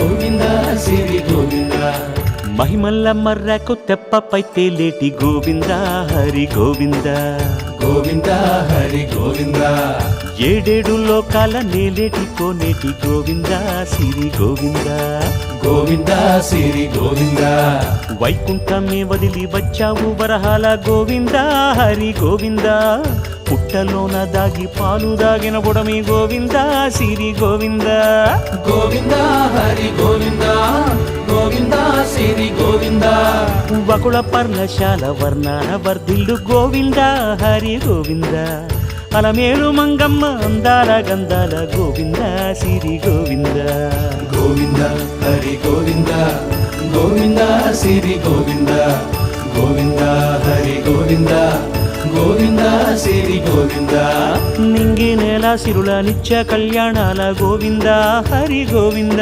గోవింద సిరి గోవింద మహిమల్ల మర్రకు తెప్పపై తేలేటి గోవింద హరి గోవింద గోవింద హరి గోవింద ఏడేడు లోకాల నేలేటి కోనేటి గోవింద సిరి గోవింద గోవింద సిరి గోవింద వైకుంఠమే వదిలి వచ్చావు వరహాల గోవింద హరి గోవింద పుట్టలోన దాగి పాలు దాగిన బుడమి గోవింద సిరి గోవింద గోవింద హరి గోవింద గోవింద సిరి గోవింద వకుళ పర్ణశాల వర్ణాన వర్ధిల్లు గోవింద హరి గోవింద అలమేలు మంగమ్మ అందాల గంధాల గోవింద సిరి గోవింద గోవింద హరి గోవింద గోవింద సిరి గోవింద గోవింద హరి గోవింద గోవింద సిరి గోవింద నింగి నేల సిరుల నిత్య కళ్యాణాల గోవింద హరి గోవింద